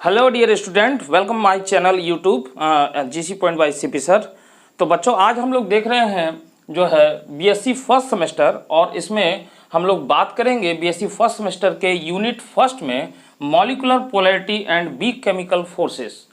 Hello dear student, welcome my channel YouTube GC point by CP sir. तो बच्चों, आज हम लोग देख रहे हैं जो है बीएससी फर्स्ट सेमेस्टर, और इसमें हम लोग बात करेंगे बीएससी फर्स्ट सेमेस्टर के यूनिट फर्स्ट में molecular polarity and weak chemical forces.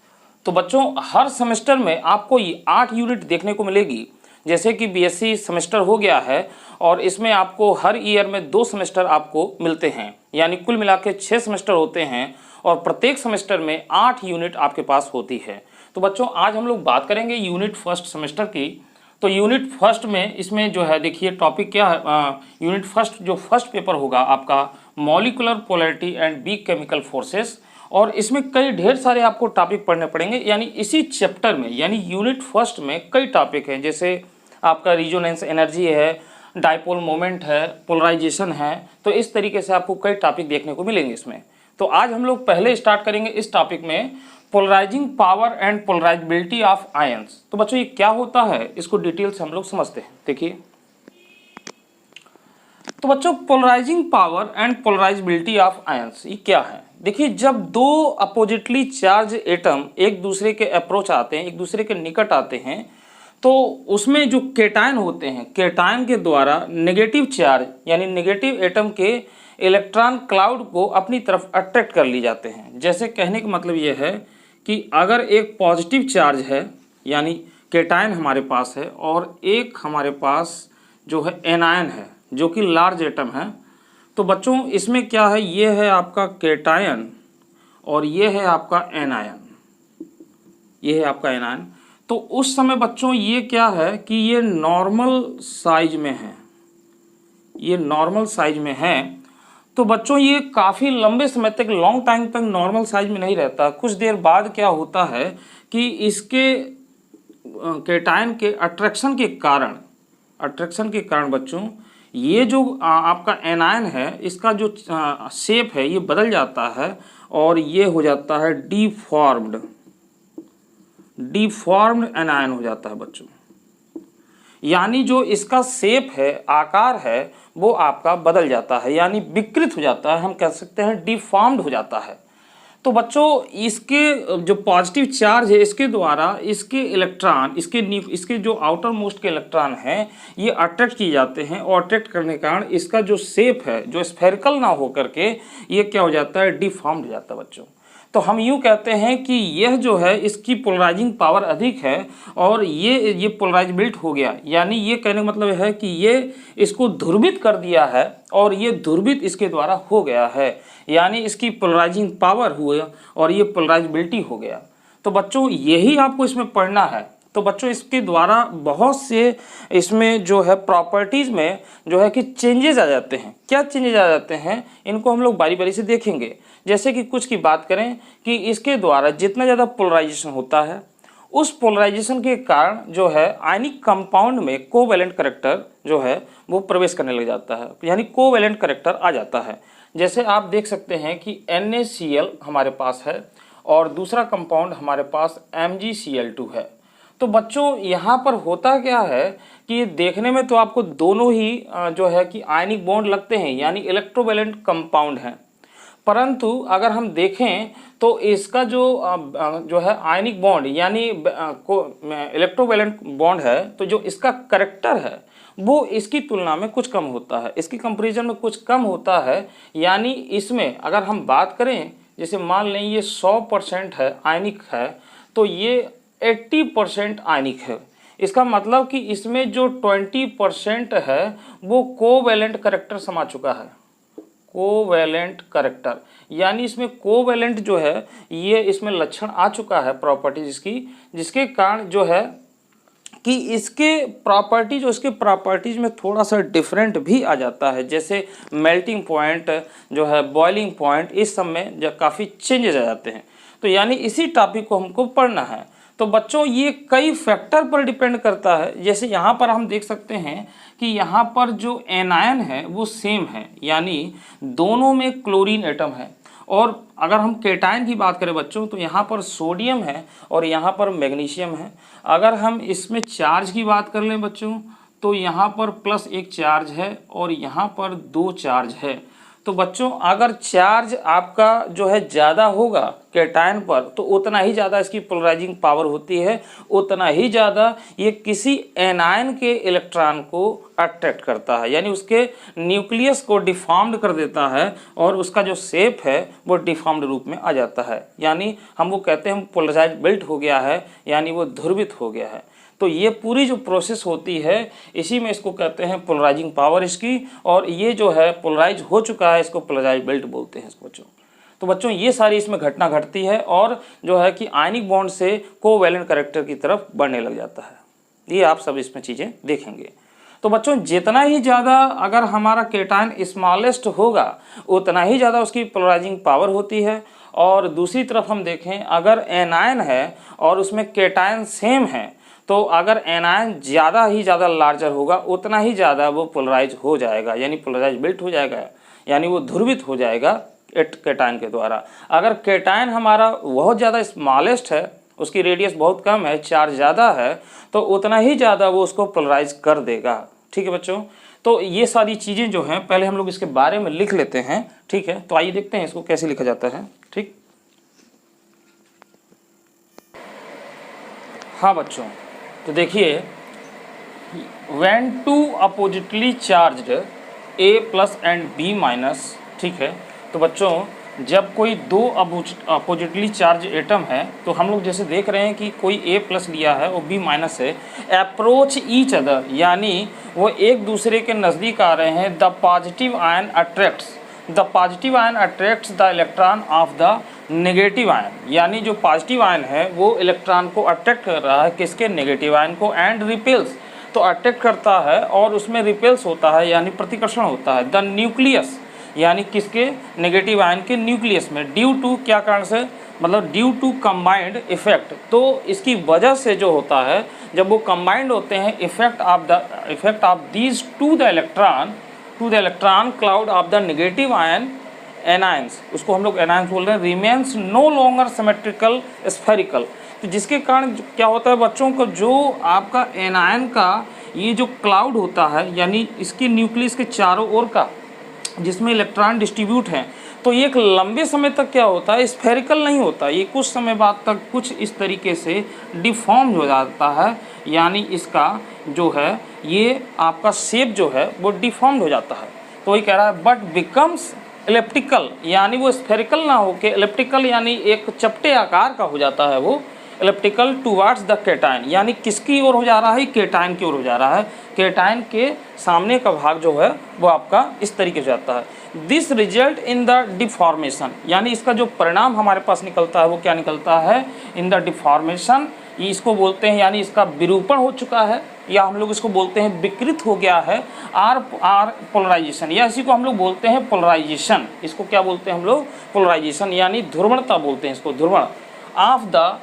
तो बच्चों, हर सेमेस्टर में आपको ये 8 यूनिट देखने को मिलेगी। जैसे कि बीएससी सेमेस्टर हो गया है और इसमें आपको हर ईयर में 2 सेमेस्टर आपको मिलते हैं, यानी कुल मिला के 6 सेमेस्टर होते हैं और प्रत्येक सेमेस्टर में 8 यूनिट आपके पास होती है। तो बच्चों, आज हम लोग बात करेंगे यूनिट फर्स्ट सेमेस्टर की। तो यूनिट फर्स्ट में इसमें जो है देखिए टॉपिक क्या है। यूनिट फर्स्ट जो फर्स्ट पेपर होगा आपका molecular polarity and weak chemical forces, और इसमें कई ढेर सारे आपको टॉपिक पढ़ने पड़ेंगे। यानी इसी चैप्टर में यानी यूनिट फर्स्ट में कई टॉपिक हैं, जैसे आपका रिजोनेंस एनर्जी है, डाइपोल मोमेंट है, पोलराइजेशन है। तो इस तरीके से आपको कई टॉपिक देखने को मिलेंगे इसमें। तो आज हम लोग पहले स्टार्ट करेंगे इस टॉपिक में polarising power and polarisability of ions. तो बच्चों, ये क्या होता है इसको डिटेल से हम लोग समझते हैं। देखिए, तो बच्चों, polarising power and polarisability of ions ये क्या है। देखिए, जब 2 अपोजिटली चार्ज एटम एक दूसरे के अप्रोच आते हैं, एक दूसरे के निकट आते हैं, तो उसमें जो केटायन होते हैं, केटायन के द्वारा नेगेटिव चार्ज यानी नेगेटिव एटम के इलेक्ट्रॉन क्लाउड को अपनी तरफ अट्रैक्ट कर ली जाते हैं। जैसे कहने का मतलब ये है कि अगर एक पॉजिटिव चार्ज है यानी केटायन हमारे पास है, और एक हमारे पास जो है एनायन है जो कि लार्ज एटम है, तो बच्चों इसमें क्या है, ये है आपका केटायन और ये है आपका एनायन, ये है आपका एनायन। तो उस समय बच्चों ये क्या है कि ये नॉर्मल साइज में है, ये नॉर्मल साइज में है। तो बच्चों ये काफ़ी लंबे समय तक, लॉन्ग टाइम तक नॉर्मल साइज में नहीं रहता। कुछ देर बाद क्या होता है कि इसके केटायन के अट्रैक्शन के कारण बच्चों ये जो आपका एनायन है इसका जो शेप है ये बदल जाता है और ये हो जाता है डिफॉर्म्ड एनायन हो जाता है बच्चों। यानी जो इसका शेप है, आकार है, वो आपका बदल जाता है, यानी विकृत हो जाता है, हम कह सकते हैं डिफॉर्म्ड हो जाता है। तो बच्चों, इसके जो पॉजिटिव चार्ज है इसके द्वारा इसके इलेक्ट्रॉन, इसके जो आउटर मोस्ट के इलेक्ट्रॉन हैं ये अट्रैक्ट किए जाते हैं, और अट्रैक्ट करने के कारण इसका जो शेप है जो स्फेरिकल ना हो करके ये क्या हो जाता है, डिफॉर्म्ड हो जाता है बच्चों। तो हम यूँ कहते हैं कि यह जो है इसकी पोलराइजिंग पावर अधिक है और ये पोलराइजेबिलिटी हो गया। यानी ये कहने का मतलब है कि ये इसको ध्रुवित कर दिया है और ये ध्रुवित इसके द्वारा हो गया है, यानी इसकी पोलराइजिंग पावर हुई और ये पोलराइजेबिलिटी हो गया। तो बच्चों यही आपको इसमें पढ़ना है। तो बच्चों इसके द्वारा बहुत से इसमें जो है प्रॉपर्टीज़ में जो है कि चेंजेस आ जाते हैं। क्या चेंजेस आ जाते हैं इनको हम लोग बारी बारी से देखेंगे। जैसे कि कुछ की बात करें कि इसके द्वारा जितना ज़्यादा पोलराइजेशन होता है उस पोलराइजेशन के कारण जो है आयनिक कंपाउंड में कोवैलेंट करैक्टर जो है वो प्रवेश करने लग जाता है, यानी कोवैलेंट करैक्टर आ जाता है। जैसे आप देख सकते हैं कि NaCl हमारे पास है और दूसरा कंपाउंड हमारे पास MgCl2 है। तो बच्चों यहाँ पर होता क्या है कि ये देखने में तो आपको दोनों ही जो है कि आयनिक बॉन्ड लगते हैं, यानी इलेक्ट्रोवैलेंट कंपाउंड हैं, परंतु अगर हम देखें तो इसका जो है आयनिक बॉन्ड यानी इलेक्ट्रोवैलेंट बॉन्ड है, तो जो इसका करैक्टर है वो इसकी तुलना में कुछ कम होता है, इसकी कंपैरिजन में कुछ कम होता है। यानी इसमें अगर हम बात करें, जैसे मान लें ये 100% है आयनिक है, तो ये 80% आयनिक है। इसका मतलब कि इसमें जो 20% है वो कोवैलेंट करैक्टर समा चुका है, कोवैलेंट करैक्टर, यानी इसमें कोवैलेंट जो है ये इसमें लक्षण आ चुका है प्रॉपर्टीज इसकी, जिसके कारण जो है कि इसके प्रॉपर्टीज में थोड़ा सा डिफरेंट भी आ जाता है। जैसे मेल्टिंग पॉइंट जो है, बॉइलिंग पॉइंट, इस सब में जो काफ़ी चेंजेस आ जाते हैं। तो यानी इसी टॉपिक को हमको पढ़ना है। तो बच्चों ये कई फैक्टर पर डिपेंड करता है। जैसे यहाँ पर हम देख सकते हैं कि यहाँ पर जो एनायन है वो सेम है, यानी दोनों में क्लोरीन एटम है। और अगर हम केटायन की बात करें बच्चों तो यहाँ पर सोडियम है और यहाँ पर मैग्नीशियम है। अगर हम इसमें चार्ज की बात कर लें बच्चों तो यहाँ पर +1 चार्ज है और यहाँ पर 2 चार्ज है। तो बच्चों अगर चार्ज आपका जो है ज़्यादा होगा कैटायन पर तो उतना ही ज़्यादा इसकी पोलराइजिंग पावर होती है, उतना ही ज़्यादा ये किसी एनायन के इलेक्ट्रॉन को अट्रैक्ट करता है, यानी उसके न्यूक्लियस को डिफॉर्म्ड कर देता है और उसका जो शेप है वो डिफॉर्म्ड रूप में आ जाता है, यानी हम वो कहते हैं पोलराइज बिल्ट हो गया है, यानी वो ध्रुवित हो गया है। तो ये पूरी जो प्रोसेस होती है इसी में इसको कहते हैं पोलराइजिंग पावर इसकी, और ये जो है पोलराइज हो चुका है इसको पोलराइज बेल्ट बोलते हैं इसको बच्चों। तो बच्चों ये सारी इसमें घटना घटती है और जो है कि आयनिक बॉन्ड से कोवैलेंट कैरेक्टर की तरफ बढ़ने लग जाता है। ये आप सब इसमें चीज़ें देखेंगे। तो बच्चों जितना ही ज़्यादा अगर हमारा कैटायन स्मॉलेस्ट होगा उतना ही ज़्यादा उसकी पोलराइजिंग पावर होती है, और दूसरी तरफ हम देखें अगर एनायन है और उसमें कैटायन सेम है तो अगर एनायन ज़्यादा ही ज़्यादा लार्जर होगा उतना ही ज़्यादा वो पोलराइज हो जाएगा, यानी पोलराइज बिल्ट हो जाएगा, यानी वो ध्रुवित हो जाएगा कैटायन के द्वारा। अगर कैटायन हमारा बहुत ज़्यादा स्मॉलेस्ट है, उसकी रेडियस बहुत कम है, चार्ज ज़्यादा है, तो उतना ही ज़्यादा वो उसको पोलराइज कर देगा। ठीक है बच्चों, तो ये सारी चीज़ें जो हैं पहले हम लोग इसके बारे में लिख लेते हैं। ठीक है, तो आइए देखते हैं इसको कैसे लिखा जाता है। ठीक, हाँ बच्चों, तो देखिए when two oppositely charged A plus and B minus, ठीक है, तो बच्चों जब कोई दो अपोजिटली चार्ज एटम है तो हम लोग जैसे देख रहे हैं कि कोई A प्लस लिया है और B माइनस है, अप्रोच ईच अदर, यानी वो एक दूसरे के नज़दीक आ रहे हैं। The positive ion attracts the electron of the negative ion, यानी जो पॉजिटिव आयन है वो इलेक्ट्रॉन को अट्रैक्ट कर रहा है, किसके, नेगेटिव आयन को, एंड रिपेल्स, तो अट्रैक्ट करता है और उसमें रिपेल्स होता है यानी प्रतिकर्षण होता है। द न्यूक्लियस, यानी किसके, नेगेटिव आयन के न्यूक्लियस में, ड्यू टू, क्या कारण से, मतलब ड्यू टू कंबाइंड इफेक्ट, तो इसकी वजह से जो होता है जब वो कंबाइंड होते हैं effect of these to the electron cloud of the negative ion anions, उसको हम लोग एनायंस बोल रहे हैं, remains no longer symmetrical spherical. तो जिसके कारण क्या होता है बच्चों को, जो आपका एनायन का ये जो क्लाउड होता है, यानी इसके न्यूक्लियस के चारों ओर का जिसमें इलेक्ट्रॉन डिस्ट्रीब्यूट हैं, तो ये एक लंबे समय तक क्या होता है, स्फेरिकल नहीं होता, ये कुछ समय बाद तक कुछ इस तरीके से डिफॉर्म हो जाता है, यानी इसका जो है ये आपका शेप जो है वो डिफॉर्म्ड हो जाता है। तो वही कह रहा है बट बिकम्स इलेप्टिकल, यानी वो स्फेरिकल ना होके इलेप्टिकल, यानी एक चपटे आकार का हो जाता है वो, इलेप्टिकल टुवार्ड्स द कैटायन, यानी किसकी ओर हो जा रहा है, कैटायन की ओर हो जा रहा है, कैटायन के सामने का भाग जो है वो आपका इस तरीके से जाता है। This result in the deformation, यानी इसका जो परिणाम हमारे पास निकलता है वो क्या निकलता है, इन द डिफॉर्मेशन, ये इसको बोलते हैं, यानी इसका विरूपण हो चुका है, या हम लोग इसको बोलते हैं विकृत हो गया है, आर पोलराइजेशन, या इसी को हम लोग बोलते हैं पोलराइजेशन, इसको क्या बोलते हैं हम लोग, पोलराइजेशन, यानी ध्रुवणता बोलते हैं इसको, ध्रुवण ऑफ द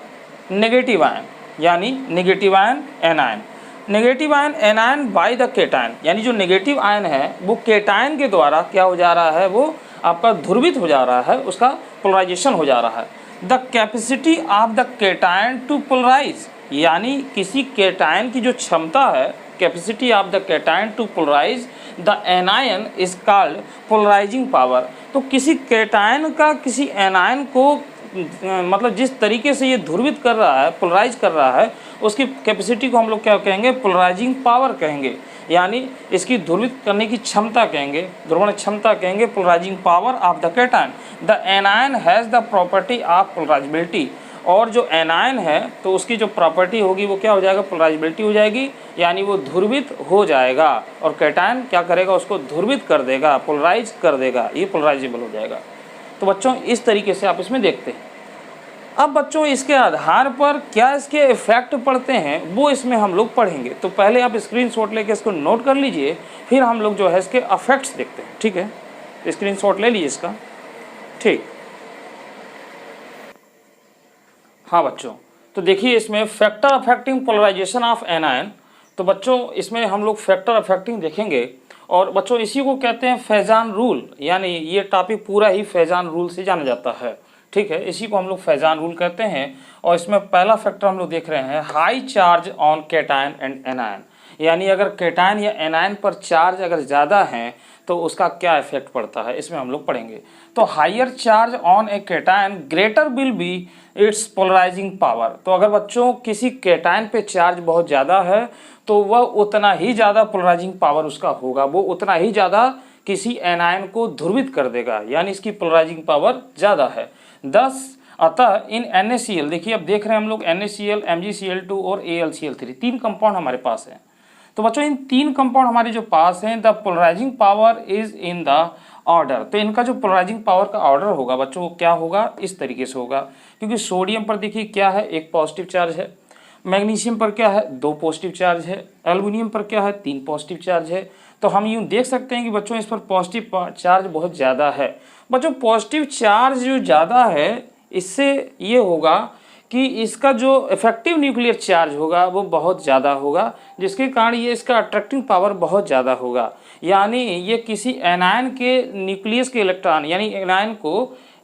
नेगेटिव आयन, यानी negative ion anion, negative ion anion bye the cation, यानी जो नेगेटिव आयन है वो कैटायन के द्वारा क्या हो जा रहा है, वो आपका ध्रुवित हो जा रहा है, उसका पोलराइजेशन हो जा रहा है। The capacity of the cation to polarise, यानी किसी कैटायन की जो क्षमता है, capacity of the cation to polarise the anion is called polarising power. तो किसी कैटायन का किसी एनायन को मतलब जिस तरीके से ये ध्रुवित कर रहा है, पोलराइज कर रहा है, उसकी कैपेसिटी को हम लोग क्या कहेंगे, पोलराइजिंग पावर कहेंगे, यानी इसकी ध्रुवित करने की क्षमता कहेंगे, ध्रुवण क्षमता कहेंगे, polarising power of the cation. The anion has the property of polarisability, और जो एनायन है तो उसकी जो प्रॉपर्टी होगी वो क्या हो जाएगा, पोलराइजेबिलिटी हो जाएगी, यानी वो ध्रुवित हो जाएगा, और कैटायन क्या करेगा, उसको ध्रुवित कर देगा, पोलराइज कर देगा, ये पोलराइजेबल हो जाएगा। तो बच्चों इस तरीके से आप इसमें देखते हैं। अब बच्चों इसके आधार पर क्या इसके इफेक्ट पड़ते हैं वो इसमें हम लोग पढ़ेंगे। तो पहले आप स्क्रीनशॉट लेके इसको नोट कर लीजिए, फिर हम लोग जो है इसके इफेक्ट्स देखते हैं। ठीक है, स्क्रीनशॉट ले लीजिए इसका। ठीक, हाँ बच्चों, तो देखिए इसमें factor affecting polarisation of anion. तो बच्चों इसमें हम लोग फैक्टर अफेक्टिंग देखेंगे, और बच्चों इसी को कहते हैं फैजान रूल, यानी ये टॉपिक पूरा ही फैजान रूल से जाना जाता है। ठीक है, इसी को हम लोग फैजान रूल कहते हैं। और इसमें पहला फैक्टर हम लोग देख रहे हैं, high charge on cation and anion, यानी अगर केटायन या एनायन पर चार्ज अगर ज़्यादा है तो उसका क्या इफेक्ट पड़ता है, इसमें हम लोग पढ़ेंगे। तो higher charge on a cation greater will be its polarising power. तो अगर बच्चों किसी केटायन पे चार्ज बहुत ज़्यादा है तो वह उतना ही ज़्यादा पोलराइजिंग पावर उसका होगा, वो उतना ही ज़्यादा किसी एनायन को ध्रुवित कर देगा, यानी इसकी पोलराइजिंग पावर ज़्यादा है। अतः इन NaCl, देखिए अब देख रहे हैं हम लोग NaCl, MgCl2 और AlCl3 तीन कंपाउंड हमारे पास हैं। तो बच्चों इन तीन कंपाउंड हमारे जो पास हैं, the polarising power is in the order. तो इनका जो पोलराइजिंग पावर का ऑर्डर होगा बच्चों वो क्या होगा, इस तरीके से होगा। क्योंकि सोडियम पर देखिए क्या है, एक पॉजिटिव चार्ज है, मैग्नीशियम पर क्या है, 2 पॉजिटिव चार्ज है, एल्युमिनियम पर क्या है, 3 पॉजिटिव चार्ज है। तो हम यूँ देख सकते हैं कि बच्चों इस पर पॉजिटिव चार्ज बहुत ज़्यादा है। बच्चों पॉजिटिव चार्ज जो ज़्यादा है इससे ये होगा कि इसका जो इफेक्टिव न्यूक्लियर चार्ज होगा वो बहुत ज़्यादा होगा, जिसके कारण ये इसका अट्रैक्टिंग पावर बहुत ज़्यादा होगा। यानी ये किसी एनायन के न्यूक्लियस के इलेक्ट्रॉन, यानी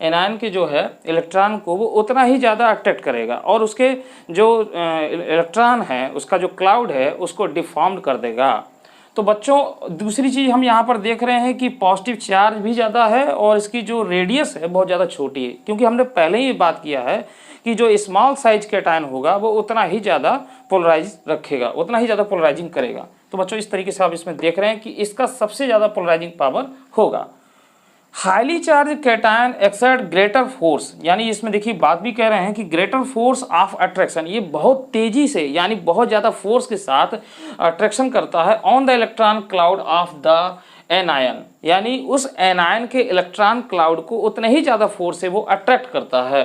एनायन के जो है इलेक्ट्रॉन को वो उतना ही ज़्यादा अट्रैक्ट करेगा और उसके जो इलेक्ट्रॉन है उसका जो क्लाउड है उसको डिफॉर्म्ड कर देगा। तो बच्चों दूसरी चीज़ हम यहाँ पर देख रहे हैं कि पॉजिटिव चार्ज भी ज़्यादा है और इसकी जो रेडियस है बहुत ज़्यादा छोटी है, क्योंकि हमने पहले ही बात किया है कि जो स्मॉल साइज केटायन होगा वो उतना ही ज़्यादा पोलराइज रखेगा, उतना ही ज़्यादा पोलराइजिंग करेगा। तो बच्चों इस तरीके से आप इसमें देख रहे हैं कि इसका सबसे ज़्यादा पोलराइजिंग पावर होगा। Highly charge cation exert greater force, यानी इसमें देखिए बात भी कह रहे हैं कि ग्रेटर फोर्स ऑफ अट्रैक्शन, ये बहुत तेजी से यानी बहुत ज़्यादा फोर्स के साथ अट्रैक्शन करता है on the electron cloud of the anion, यानी उस एनायन के इलेक्ट्रॉन क्लाउड को उतने ही ज़्यादा फोर्स से वो अट्रैक्ट करता है।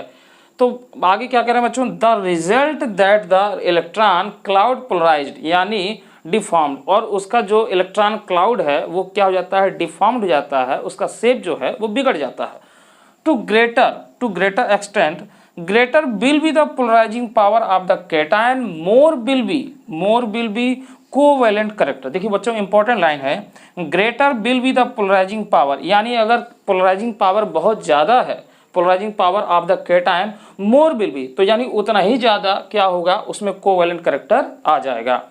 तो आगे क्या कह रहे हैं बच्चों, the result that the electron cloud polarised, यानी डिफॉर्म्ड, और उसका जो इलेक्ट्रॉन क्लाउड है वो क्या हो जाता है, डिफॉर्म्ड हो जाता है, उसका शेप जो है वो बिगड़ जाता है। To greater extent greater will be the polarising power of the cation, more will be covalent character. देखिए बच्चों इंपॉर्टेंट लाइन है, greater will be the polarising power, यानी अगर पोलराइजिंग पावर बहुत ज़्यादा है, polarising power of the cation more will be, तो यानी उतना ही ज़्यादा क्या होगा, उसमें कोवैलेंट करेक्टर आ जाएगा।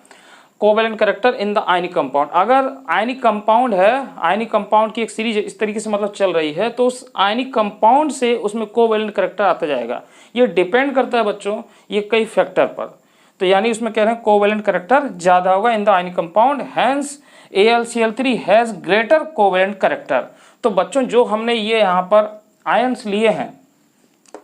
Covalent character in the ionic compound, अगर आयनिक कंपाउंड है, आयनिक कंपाउंड की एक सीरीज इस तरीके से मतलब चल रही है, तो उस आयनिक कंपाउंड से उसमें कोवैलेंट करेक्टर आता जाएगा। ये डिपेंड करता है बच्चों ये कई फैक्टर पर, तो यानी उसमें कह रहे हैं कोवैलेंट करेक्टर ज़्यादा होगा in the ionic compound, hence AlCl3 has greater covalent character. तो बच्चों जो हमने ये यहाँ पर आयंस लिए हैं,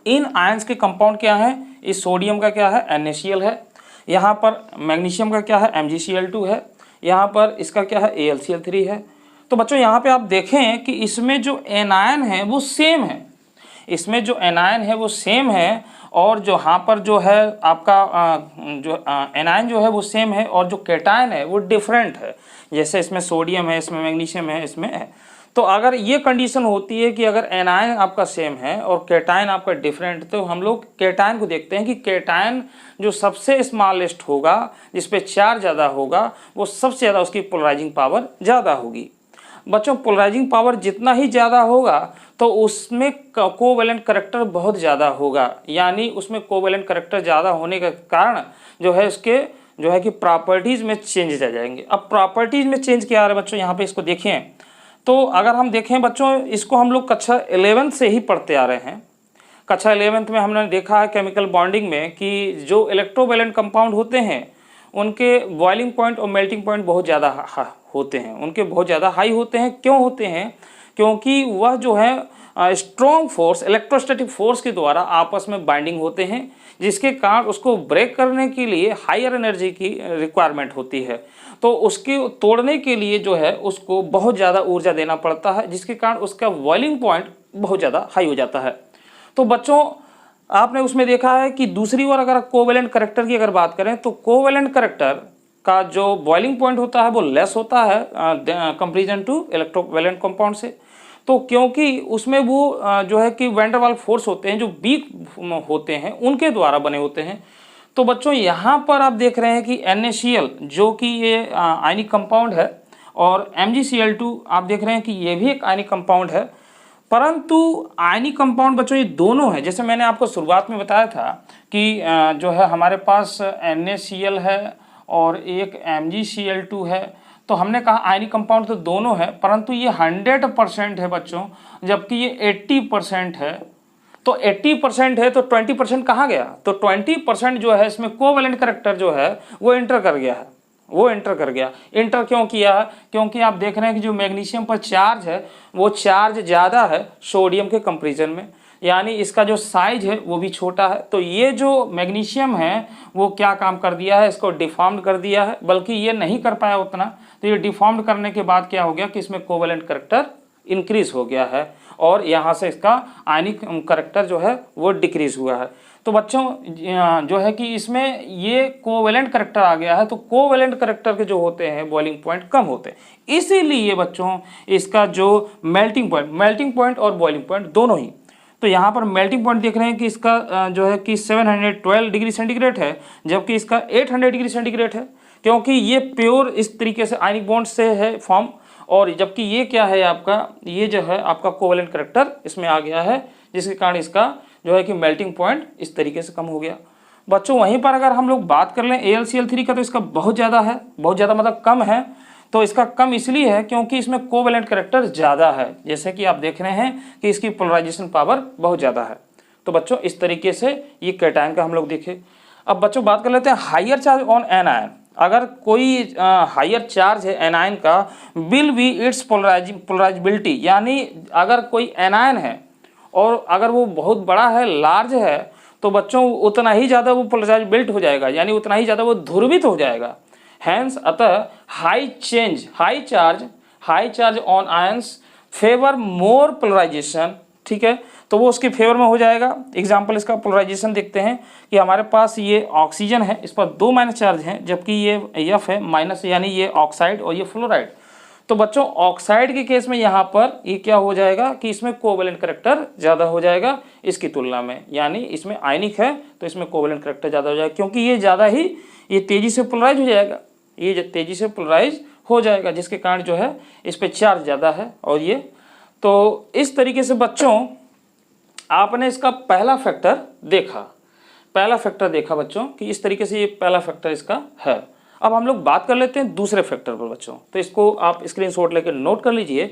इन आयंस के कंपाउंड क्या है, इस सोडियम का क्या है, NaCl है, यहाँ पर मैग्नीशियम का क्या है, MgCl2 है, यहाँ पर इसका क्या है, AlCl3 है। तो बच्चों यहाँ पे आप देखें कि इसमें जो एनायन है वो सेम है, इसमें जो एनायन है वो सेम है, और जो यहाँ पर जो है आपका जो एनायन जो है वो सेम है, और जो केटायन है वो डिफरेंट है, जैसे इसमें सोडियम है, इसमें मैग्नीशियम है, इसमें है। तो अगर ये कंडीशन होती है कि अगर एनायन आपका सेम है और केटायन आपका डिफरेंट, तो हम लोग केटायन को देखते हैं कि केटायन जो सबसे स्मॉलेस्ट होगा, जिस पे चार्ज ज़्यादा होगा, वो सबसे ज़्यादा उसकी पोलराइजिंग पावर ज़्यादा होगी। बच्चों पोलराइजिंग पावर जितना ही ज़्यादा होगा तो उसमें कोवैलेंट करेक्टर बहुत ज़्यादा होगा, यानी उसमें कोवैलेंट करेक्टर ज़्यादा होने के कारण जो है उसके जो है कि प्रॉपर्टीज़ में चेंजेस आ जाएंगे। अब प्रॉपर्टीज़ में चेंज क्या आ रहा है बच्चों, यहाँ पे इसको देखें तो अगर हम देखें बच्चों, इसको हम लोग कक्षा 11 से ही पढ़ते आ रहे हैं। कक्षा 11 में हमने देखा है केमिकल बॉन्डिंग में कि जो इलेक्ट्रोवैलेंट कंपाउंड होते हैं उनके बॉइलिंग पॉइंट और मेल्टिंग पॉइंट बहुत ज़्यादा होते हैं, उनके बहुत ज़्यादा हाई होते हैं। क्यों होते हैं, क्योंकि वह जो है स्ट्रॉन्ग फोर्स, इलेक्ट्रोस्टैटिक फोर्स के द्वारा आपस में बाइंडिंग होते हैं, जिसके कारण उसको ब्रेक करने के लिए हायर एनर्जी की रिक्वायरमेंट होती है। तो उसके तोड़ने के लिए जो है उसको बहुत ज़्यादा ऊर्जा देना पड़ता है, जिसके कारण उसका बॉइलिंग पॉइंट बहुत ज़्यादा हाई हो जाता है। तो बच्चों आपने उसमें देखा है कि दूसरी ओर अगर कोवैलेंट करेक्टर की अगर बात करें तो कोवैलेंट करेक्टर का जो बॉइलिंग पॉइंट होता है वो लेस होता है कंपेरिजन टू इलेक्ट्रोवैलेंट कंपाउंड से। तो क्योंकि उसमें वो जो है कि वैन डर वाल्स फोर्स होते हैं जो वीक होते हैं उनके द्वारा बने होते हैं। तो बच्चों यहाँ पर आप देख रहे हैं कि NaCl जो कि ये आयनिक कंपाउंड है और MgCl2 आप देख रहे हैं कि ये भी एक आयनिक कंपाउंड है, परंतु आयनिक कंपाउंड बच्चों ये दोनों है। जैसे मैंने आपको शुरुआत में बताया था कि जो है हमारे पास NaCl है और एक MgCl2 है। तो हमने कहा आयनिक कंपाउंड तो दोनों है, परंतु ये 100% है बच्चों, जबकि ये 80% है। तो 80% है तो 20% कहाँ गया? तो 20% जो है इसमें कोवेलेंट कैरेक्टर जो है वो एंटर कर गया है, वो एंटर कर गया। एंटर क्यों किया है? क्योंकि आप देख रहे हैं कि जो मैग्नीशियम पर चार्ज है वो चार्ज ज़्यादा है सोडियम के कंपेरिजन में, यानी इसका जो साइज है वो भी छोटा है। तो ये जो मैग्नीशियम है वो क्या काम कर दिया है, इसको डिफॉर्म्ड कर दिया है, बल्कि ये नहीं कर पाया उतना। तो ये डिफॉर्म्ड करने के बाद क्या हो गया कि इसमें कोवेलेंट कैरेक्टर इंक्रीज हो गया है और यहाँ से इसका आयनिक कैरेक्टर जो है वो डिक्रीज हुआ है। तो बच्चों जो है कि इसमें ये कोवेलेंट कैरेक्टर आ गया है, तो कोवेलेंट कैरेक्टर के जो होते हैं बॉइलिंग पॉइंट कम होते हैं, इसीलिए बच्चों इसका जो मेल्टिंग पॉइंट और बॉइलिंग पॉइंट दोनों ही। तो यहाँ पर मेल्टिंग पॉइंट देख रहे हैं कि इसका जो है कि 712 डिग्री सेंटीग्रेड है, जबकि इसका 800 डिग्री सेंटीग्रेड है, क्योंकि ये प्योर इस तरीके से आयनिक बॉन्ड से है फॉर्म। और जबकि ये क्या है आपका, ये जो है आपका कोवेलेंट कैरेक्टर इसमें आ गया है, जिसके कारण इसका जो है कि मेल्टिंग पॉइंट इस तरीके से कम हो गया। बच्चों वहीं पर अगर हम लोग बात कर लें AlCl3 का, तो इसका बहुत ज़्यादा है, बहुत ज़्यादा मतलब कम है। तो इसका कम इसलिए है क्योंकि इसमें कोवेलेंट कैरेक्टर ज़्यादा है, जैसे कि आप देख रहे हैं कि इसकी पोलराइजेशन पावर बहुत ज़्यादा है। तो बच्चों इस तरीके से ये कैटायन का हम लोग देखे। अब बच्चों बात कर लेते हैं हायर चार्ज ऑन एनायन। अगर कोई हायर चार्ज है एनायन का, विल बी इट्स पोलराइजेबिलिटी, यानी अगर कोई एनायन है और अगर वो बहुत बड़ा है, लार्ज है, तो बच्चों उतना ही ज़्यादा वो पोलराइजेबिलिटी हो जाएगा, यानी उतना ही ज़्यादा वो ध्रुवित हो जाएगा। हैंस अतः high charge on ions favour more polarisation, ठीक है, तो वो उसके फेवर में हो जाएगा। एग्जाम्पल इसका पोलराइजेशन देखते हैं कि हमारे पास ये ऑक्सीजन है, इस पर 2 माइनस चार्ज हैं, जबकि ये F है माइनस, यानी ये ऑक्साइड और ये फ्लोराइड। तो बच्चों ऑक्साइड के केस में यहाँ पर ये क्या हो जाएगा कि इसमें कोवेलेंट कैरेक्टर ज़्यादा हो जाएगा इसकी तुलना में, यानी इसमें आयनिक है तो इसमें कोवेलेंट कैरेक्टर ज़्यादा हो जाएगा, क्योंकि ये ज़्यादा ही ये तेज़ी से पोलराइज हो जाएगा, ये तेज़ी से पोलराइज हो जाएगा, जिसके कारण जो है इस पर चार्ज ज़्यादा है। और ये तो इस तरीके से बच्चों आपने इसका पहला फैक्टर देखा बच्चों कि इस तरीके से ये पहला फैक्टर इसका है। अब हम लोग बात कर लेते हैं दूसरे फैक्टर पर बच्चों, तो इसको आप स्क्रीनशॉट लेकर नोट कर लीजिए।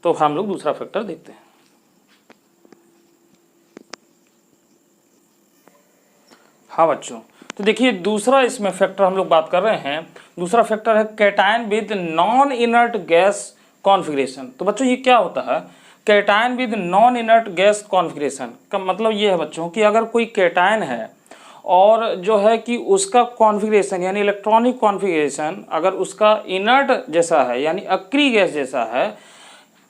तो हम लोग दूसरा फैक्टर देखते हैं। हाँ बच्चों, तो देखिए दूसरा इसमें फैक्टर हम लोग बात कर रहे हैं, दूसरा फैक्टर है cation with non inert gas configuration. तो बच्चों ये क्या होता है, cation with non inert gas configuration का मतलब ये है बच्चों कि अगर कोई कैटायन है और जो है कि उसका कॉन्फ़िगरेशन यानी इलेक्ट्रॉनिक कॉन्फ़िगरेशन अगर उसका इनर्ट जैसा है यानी अक्रिय गैस जैसा है,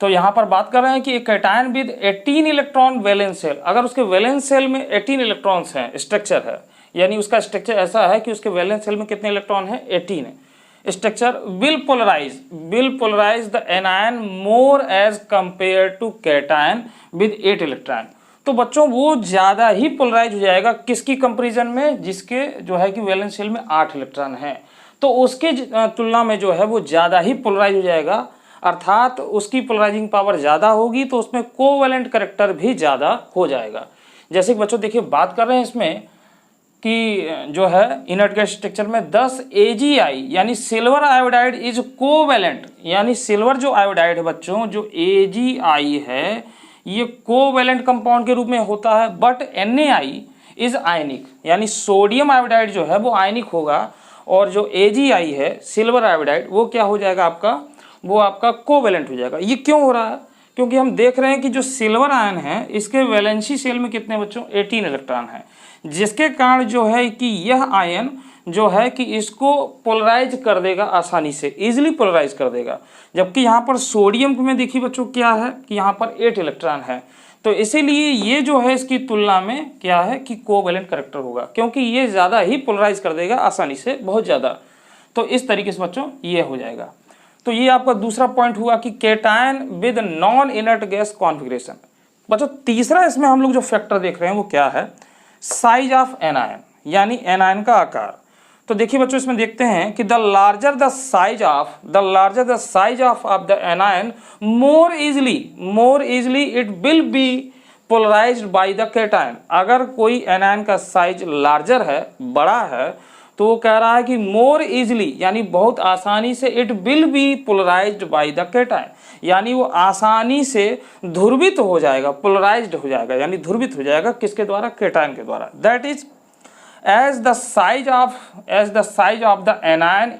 तो यहाँ पर बात कर रहे हैं कि एक cation with 18 electron valence shell, अगर उसके वैलेंस शेल में 18 इलेक्ट्रॉन्स हैं, स्ट्रक्चर है, यानी उसका स्ट्रक्चर ऐसा है कि उसके वैलेंस शेल में कितने इलेक्ट्रॉन हैं, 18 है। Structure will polarise the anion more as compare to cation with 8 electron. तो बच्चों वो ज़्यादा ही पोलराइज हो जाएगा किसकी कंपैरिजन में, जिसके जो है कि वैलेंस शेल में 8 इलेक्ट्रॉन हैं, तो उसके तुलना में जो है वो ज़्यादा ही पोलराइज हो जाएगा, अर्थात उसकी पोलराइजिंग पावर ज़्यादा होगी, तो उसमें कोवेलेंट कैरेक्टर भी ज़्यादा हो जाएगा। जैसे कि बच्चों देखिए बात कर रहे हैं इसमें कि जो है इनर्ट गैस स्ट्रक्चर में 10 AgI यानी सिल्वर आयोडाइड इज कोवेलेंट, यानी सिल्वर जो आयोडाइड है बच्चों, जो AgI है ये कोवेलेंट कंपाउंड के रूप में होता है, बट NaI इज आयनिक, यानी सोडियम आयोडाइड जो है वो आयनिक होगा, और जो AgI है सिल्वर आयोडाइड वो क्या हो जाएगा आपका, वो आपका कोवेलेंट हो जाएगा। ये क्यों हो रहा है, क्योंकि हम देख रहे हैं कि जो सिल्वर आयन है इसके वैलेंसी शेल में कितने बच्चों, 18 इलेक्ट्रॉन है, जिसके कारण जो है कि यह आयन जो है कि इसको पोलराइज कर देगा आसानी से, इजीली पोलराइज कर देगा। जबकि यहाँ पर सोडियम में देखिए बच्चों क्या है कि यहाँ पर 8 इलेक्ट्रॉन है, तो इसीलिए ये जो है इसकी तुलना में क्या है कि कोवेलेंट कैरेक्टर होगा, क्योंकि ये ज़्यादा ही पोलराइज कर देगा आसानी से, बहुत ज़्यादा। तो इस तरीके से बच्चों ये हो जाएगा। तो ये आपका दूसरा पॉइंट हुआ कि cation with non inert gas configuration. बच्चों तीसरा इसमें हम लोग जो फैक्टर देख रहे हैं वो क्या है, साइज ऑफ एनायन, यानी एनायन का आकार। तो देखिए बच्चों इसमें देखते हैं कि the larger the size of the anion more easily it will be polarised by the cation. अगर कोई एनायन का साइज लार्जर है, बड़ा है, तो वो कह रहा है कि मोर इजिली यानी बहुत आसानी से it will be polarised by the cation, यानी वो आसानी से ध्रुवित हो जाएगा, पोलराइज्ड हो जाएगा यानी ध्रुवित हो जाएगा किसके द्वारा, केटायन के द्वारा। That is as the size of the anion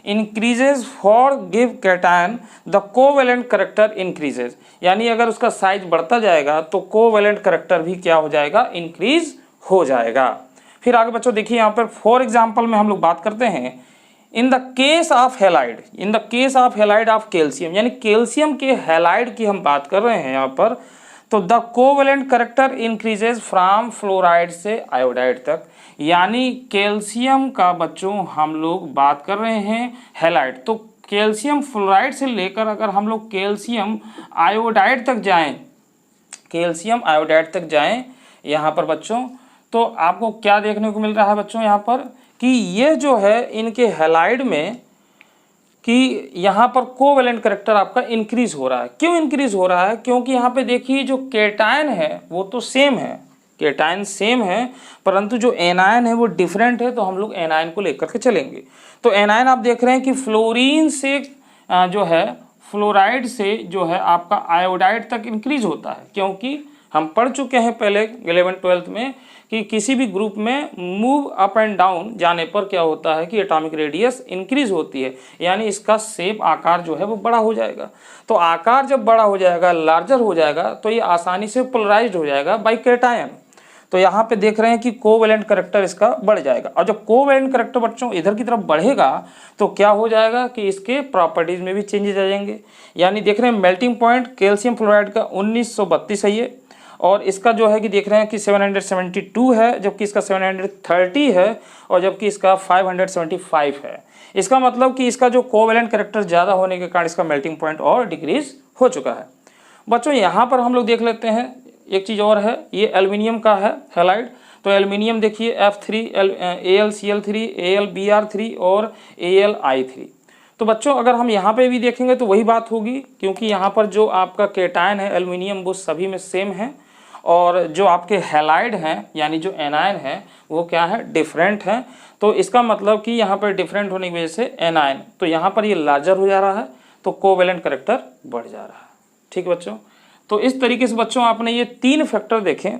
increases for give cation the covalent character increases, यानी अगर उसका साइज बढ़ता जाएगा तो कोवेलेंट करेक्टर भी क्या हो जाएगा, इंक्रीज हो जाएगा। फिर आगे बच्चों देखिए यहाँ पर फॉर एग्जाम्पल में हम लोग बात करते हैं in the case of halide of calcium, यानी कैल्शियम के हेलाइड की हम बात कर रहे हैं यहाँ पर, तो the covalent character increases from fluoride से आयोडाइड तक, यानी कैल्शियम का बच्चों हम लोग बात कर रहे हैं हेलाइड, तो कैल्शियम फ्लोराइड से लेकर अगर हम लोग कैल्शियम आयोडाइड तक जाएं यहाँ पर बच्चों, तो आपको क्या देखने को मिल रहा है बच्चों यहाँ पर कि ये जो है इनके हेलाइड में कि यहाँ पर कोवेलेंट करेक्टर आपका इंक्रीज हो रहा है। क्यों इंक्रीज हो रहा है, क्योंकि यहाँ पे देखिए जो केटायन है वो तो सेम है, केटायन सेम है, परंतु जो एनायन है वो डिफरेंट है, तो हम लोग एनायन को लेकर के चलेंगे। तो एनायन आप देख रहे हैं कि फ्लोरीन से जो है फ्लोराइड से जो है आपका आयोडाइड तक इंक्रीज होता है, क्योंकि हम पढ़ चुके हैं पहले 11th-12th में कि किसी भी ग्रुप में मूव अप एंड डाउन जाने पर क्या होता है कि एटॉमिक रेडियस इंक्रीज होती है, यानी इसका शेप आकार जो है वो बड़ा हो जाएगा। तो आकार जब बड़ा हो जाएगा, लार्जर हो जाएगा, तो ये आसानी से पोलराइज्ड हो जाएगा बाय केटायन। तो यहाँ पे देख रहे हैं कि कोवेलेंट करेक्टर इसका बढ़ जाएगा, और जब कोवेलेंट करेक्टर बच्चों इधर की तरफ बढ़ेगा तो क्या हो जाएगा कि इसके प्रॉपर्टीज में भी चेंजेस आ जाएंगे। यानी देख रहे हैं मेल्टिंग पॉइंट कैल्शियम फ्लोराइड का 1932 है ये, और इसका जो है कि देख रहे हैं कि 772 है, जबकि इसका 730 है, और जबकि इसका 575 है। इसका मतलब कि इसका जो कोवेलेंट करेक्टर ज़्यादा होने के कारण इसका मेल्टिंग पॉइंट और डिक्रीज हो चुका है। बच्चों यहाँ पर हम लोग देख लेते हैं एक चीज़ और है, ये एल्युमिनियम का है हैलाइड। तो एल्युमिनियम देखिए F3 AlCl3 AlBr3 और AlI3। तो बच्चों अगर हम यहाँ पे भी देखेंगे तो वही बात होगी, क्योंकि यहाँ पर जो आपका केटायन है एल्युमिनियम वो सभी में सेम है, और जो आपके हैलाइड हैं यानी जो एनायन है वो क्या है, डिफरेंट है। तो इसका मतलब कि यहाँ पर डिफरेंट होने की वजह से एनायन, तो यहाँ पर ये लार्जर हो जा रहा है, तो कोवेलेंट करेक्टर बढ़ जा रहा है। ठीक है बच्चों, तो इस तरीके से बच्चों आपने ये 3 फैक्टर देखें।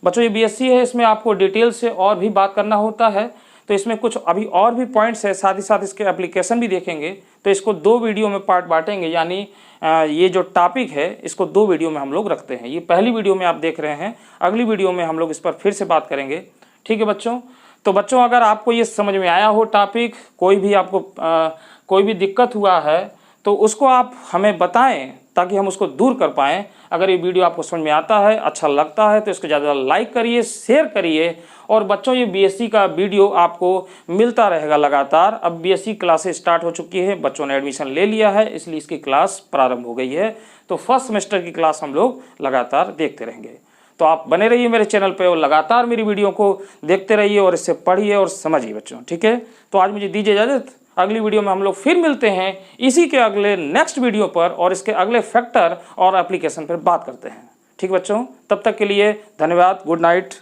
बच्चों ये बीएससी है, इसमें आपको डिटेल से और भी बात करना होता है, तो इसमें कुछ अभी और भी पॉइंट्स है, साथ ही साथ इसके एप्लीकेशन भी देखेंगे। तो इसको 2 वीडियो में पार्ट बांटेंगे, यानी ये जो टॉपिक है इसको 2 वीडियो में हम लोग रखते हैं। ये पहली वीडियो में आप देख रहे हैं, अगली वीडियो में हम लोग इस पर फिर से बात करेंगे। ठीक है बच्चों, तो बच्चों अगर आपको ये समझ में आया हो टॉपिक, कोई भी आपको कोई भी दिक्कत हुआ है तो उसको आप हमें बताएं ताकि हम उसको दूर कर पाएँ। अगर ये वीडियो आपको समझ में आता है, अच्छा लगता है, तो इसको ज़्यादा लाइक करिए, शेयर करिए। और बच्चों ये बीएससी का वीडियो आपको मिलता रहेगा लगातार। अब बीएससी क्लासेस स्टार्ट हो चुकी है, बच्चों ने एडमिशन ले लिया है, इसलिए इसकी क्लास प्रारंभ हो गई है। तो फर्स्ट सेमेस्टर की क्लास हम लोग लगातार देखते रहेंगे। तो आप बने रहिए मेरे चैनल पे और लगातार मेरी वीडियो को देखते रहिए और इससे पढ़िए और समझिए बच्चों। ठीक है, तो आज मुझे दीजिए इजाज़त, अगली वीडियो में हम लोग फिर मिलते हैं इसी के अगले नेक्स्ट वीडियो पर, और इसके अगले फैक्टर और एप्लीकेशन पर बात करते हैं। ठीक बच्चों, तब तक के लिए धन्यवाद, गुड नाइट।